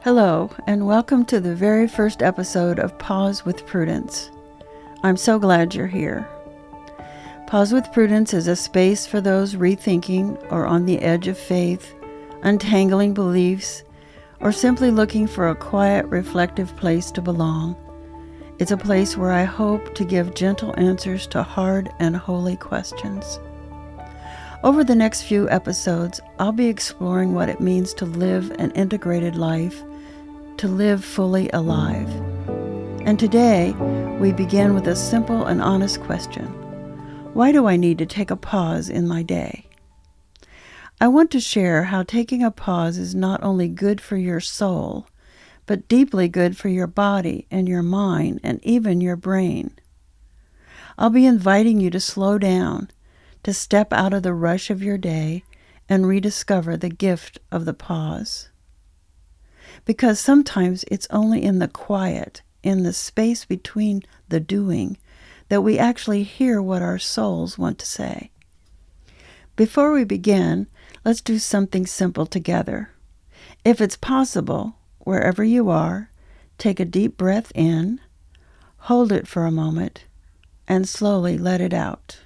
Hello, and welcome to the very first episode of Pause with Prudence. I'm so glad you're here. Pause with Prudence is a space for those rethinking or on the edge of faith, untangling beliefs, or simply looking for a quiet, reflective place to belong. It's a place where I hope to give gentle answers to hard and holy questions. Over the next few episodes, I'll be exploring what it means to live an integrated life, to live fully alive. And today, we begin with a simple and honest question. Why do I need to take a pause in my day? I want to share how taking a pause is not only good for your soul, but deeply good for your body and your mind and even your brain. I'll be inviting you to slow down, to step out of the rush of your day and rediscover the gift of the pause. Because sometimes it's only in the quiet, in the space between the doing, that we actually hear what our souls want to say. Before we begin, let's do something simple together. If it's possible, wherever you are, take a deep breath in, hold it for a moment, and slowly let it out.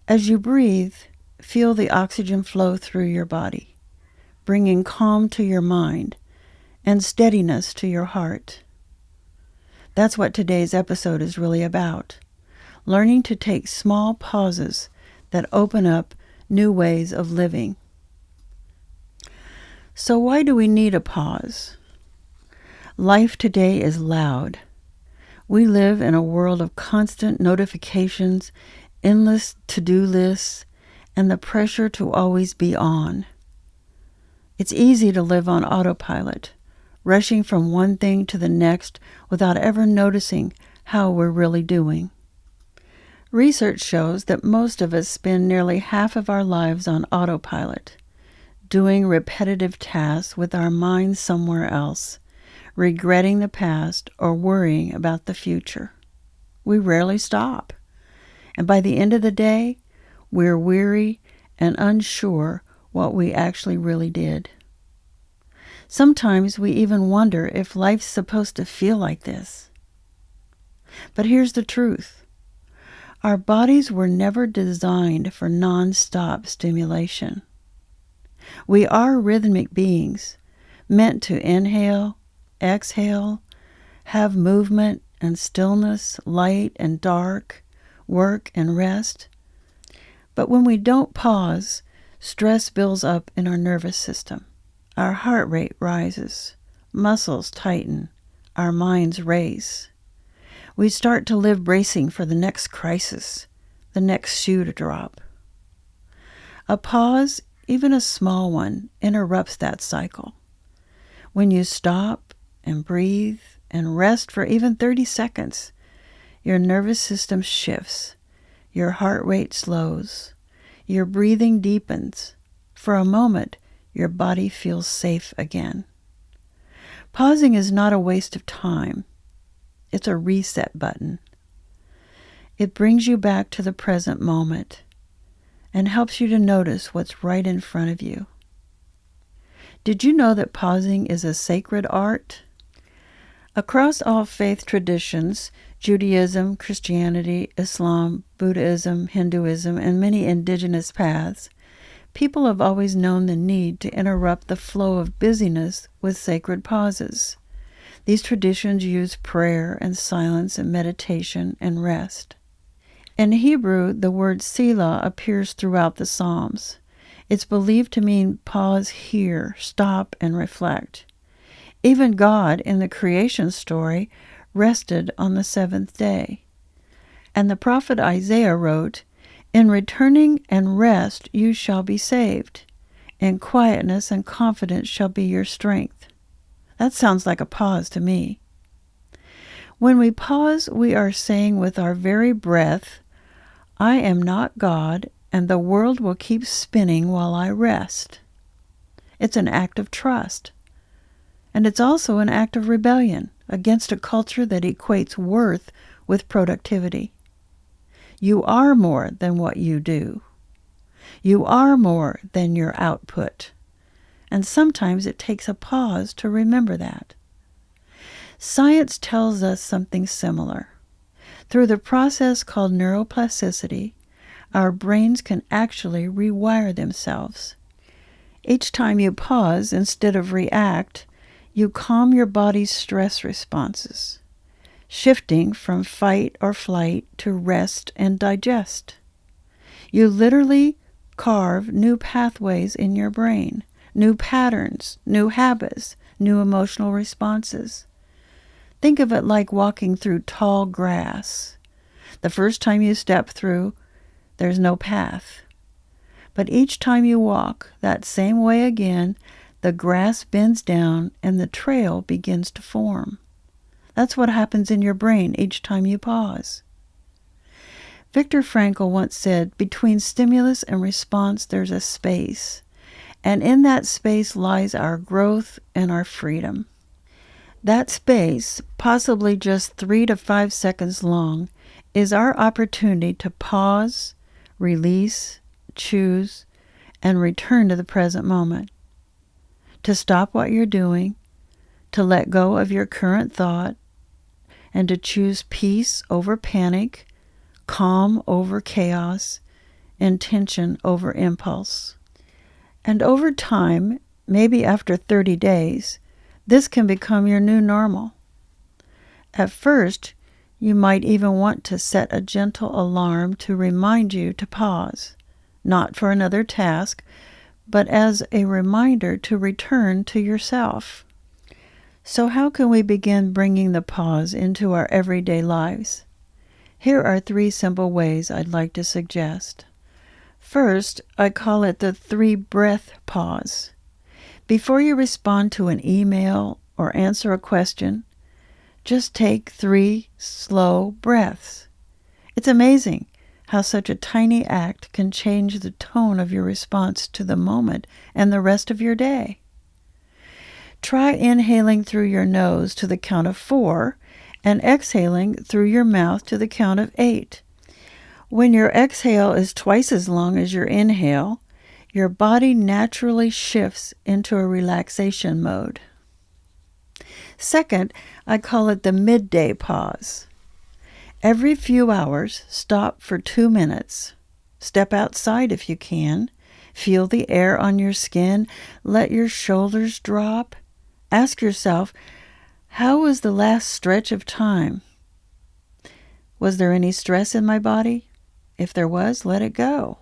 As you breathe, feel the oxygen flow through your body, bringing calm to your mind and steadiness to your heart. That's what today's episode is really about, learning to take small pauses that open up new ways of living. So why do we need a pause? Life today is loud. We live in a world of constant notifications, endless to-do lists, and the pressure to always be on. It's easy to live on autopilot, rushing from one thing to the next without ever noticing how we're really doing. Research shows that most of us spend nearly half of our lives on autopilot, doing repetitive tasks with our minds somewhere else, regretting the past or worrying about the future. We rarely stop. And by the end of the day, we're weary and unsure what we actually really did. Sometimes we even wonder if life's supposed to feel like this. But here's the truth. Our bodies were never designed for non-stop stimulation. We are rhythmic beings, meant to inhale, exhale, have movement and stillness, light and dark, work and rest. But when we don't pause, stress builds up in our nervous system. Our heart rate rises, muscles tighten, our minds race. We start to live bracing for the next crisis, the next shoe to drop. A pause, even a small one, interrupts that cycle. When you stop and breathe and rest for even 30 seconds, your nervous system shifts, your heart rate slows, your breathing deepens. For a moment, your body feels safe again. Pausing is not a waste of time. It's a reset button. It brings you back to the present moment and helps you to notice what's right in front of you. Did you know that pausing is a sacred art? Across all faith traditions, Judaism, Christianity, Islam, Buddhism, Hinduism, and many indigenous paths, people have always known the need to interrupt the flow of busyness with sacred pauses. These traditions use prayer and silence and meditation and rest. In Hebrew, the word Selah appears throughout the Psalms. It's believed to mean pause here, stop, and reflect. Even God, in the creation story, rested on the seventh day. And the prophet Isaiah wrote, "In returning and rest you shall be saved. In quietness and confidence shall be your strength." That sounds like a pause to me. When we pause, we are saying with our very breath, "I am not God, and the world will keep spinning while I rest." It's an act of trust. And it's also an act of rebellion against a culture that equates worth with productivity. You are more than what you do. You are more than your output. And sometimes it takes a pause to remember that. Science tells us something similar. Through the process called neuroplasticity, our brains can actually rewire themselves. Each time you pause instead of react, you calm your body's stress responses, shifting from fight or flight to rest and digest. You literally carve new pathways in your brain, new patterns, new habits, new emotional responses. Think of it like walking through tall grass. The first time you step through, there's no path. But each time you walk that same way again, the grass bends down and the trail begins to form. That's what happens in your brain each time you pause. Viktor Frankl once said, between stimulus and response, there's a space. And in that space lies our growth and our freedom. That space, possibly just 3 to 5 seconds long, is our opportunity to pause, release, choose, and return to the present moment. To stop what you're doing, to let go of your current thought, and to choose peace over panic, calm over chaos, intention over impulse. And over time, maybe after 30 days, this can become your new normal. At first, you might even want to set a gentle alarm to remind you to pause, not for another task, but as a reminder to return to yourself. So how can we begin bringing the pause into our everyday lives? Here are 3 simple ways I'd like to suggest. First, I call it the 3-breath pause. Before you respond to an email or answer a question, just take 3 slow breaths. It's amazing how such a tiny act can change the tone of your response to the moment and the rest of your day. Try inhaling through your nose to the count of 4 and exhaling through your mouth to the count of 8. When your exhale is twice as long as your inhale, your body naturally shifts into a relaxation mode. Second, I call it the midday pause. Every few hours, stop for 2 minutes. Step outside if you can. Feel the air on your skin. Let your shoulders drop. Ask yourself, how was the last stretch of time? Was there any stress in my body? If there was, let it go.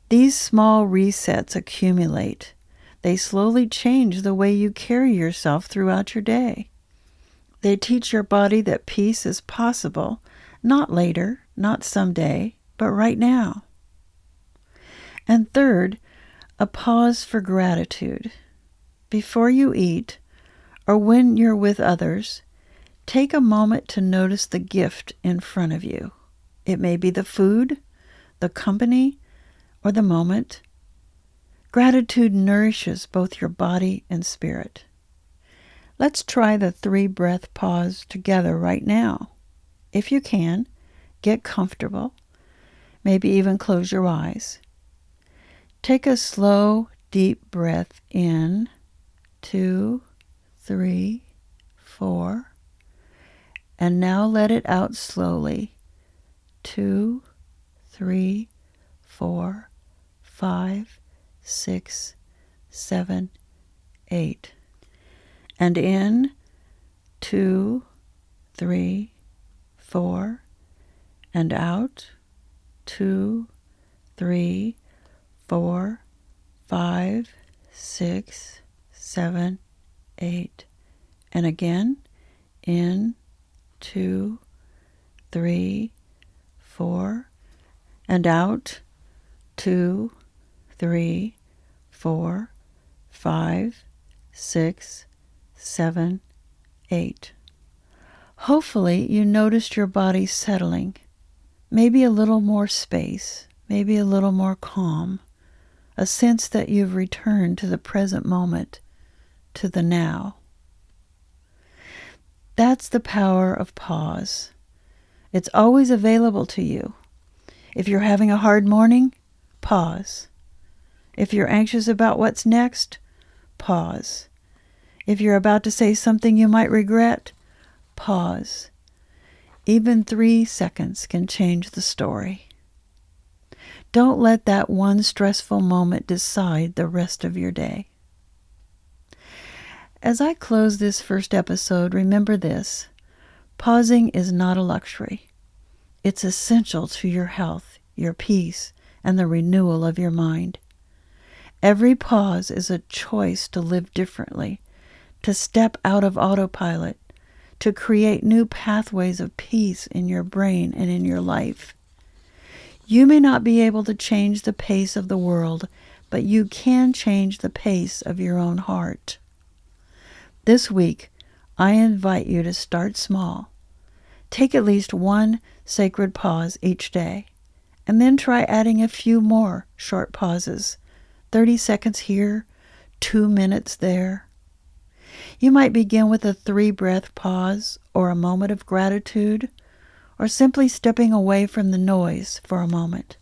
These small resets accumulate. They slowly change the way you carry yourself throughout your day. They teach your body that peace is possible, not later, not someday, but right now. And third, a pause for gratitude. Before you eat, or when you're with others, take a moment to notice the gift in front of you. It may be the food, the company, or the moment. Gratitude nourishes both your body and spirit. Let's try the 3-breath pause together right now. If you can, get comfortable. Maybe even close your eyes. Take a slow, deep breath in, 2, 3, 4, and now let it out slowly. 2, 3, 4, 5, 6, 7, 8. And in, 2, 3, 4, and out, 2, 3, 4, 5, 6, 7, 8. And again, in, 2, 3, 4, and out, 2, 3, 4, 5, 6, 7, 8. Hopefully you noticed your body settling, maybe a little more space, maybe a little more calm, a sense that you've returned to the present moment, to the now. That's the power of pause. It's always available to you. If you're having a hard morning, pause. If you're anxious about what's next, pause. If you're about to say something you might regret, pause. Even 3 seconds can change the story. Don't let that one stressful moment decide the rest of your day. As I close this first episode, remember this: pausing is not a luxury. It's essential to your health, your peace, and the renewal of your mind. Every pause is a choice to live differently, to step out of autopilot, to create new pathways of peace in your brain and in your life. You may not be able to change the pace of the world, but you can change the pace of your own heart. This week, I invite you to start small. Take at least one sacred pause each day, and then try adding a few more short pauses. 30 seconds here, 2 minutes there. You might begin with a 3-breath pause, or a moment of gratitude, or simply stepping away from the noise for a moment.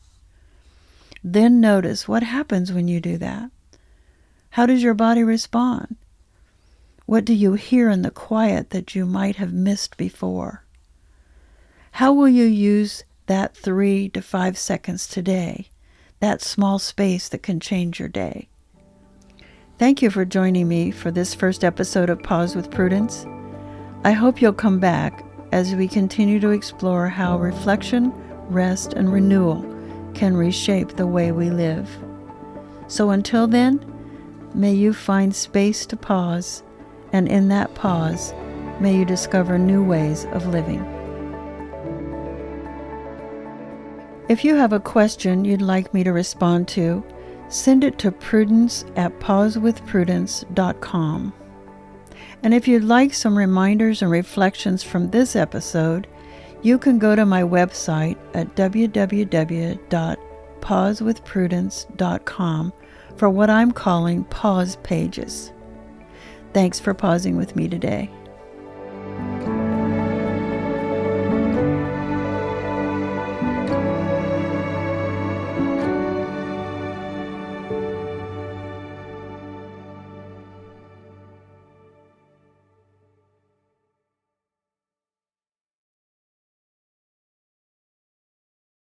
Then notice what happens when you do that. How does your body respond? What do you hear in the quiet that you might have missed before? How will you use that 3 to 5 seconds today, that small space that can change your day? Thank you for joining me for this first episode of Pause with Prudence. I hope you'll come back as we continue to explore how reflection, rest, and renewal can reshape the way we live. So until then, may you find space to pause, and in that pause, may you discover new ways of living. If you have a question you'd like me to respond to, send it to prudence@pausewithprudence.com. And if you'd like some reminders and reflections from this episode, you can go to my website at www.pausewithprudence.com for what I'm calling pause pages. Thanks for pausing with me today.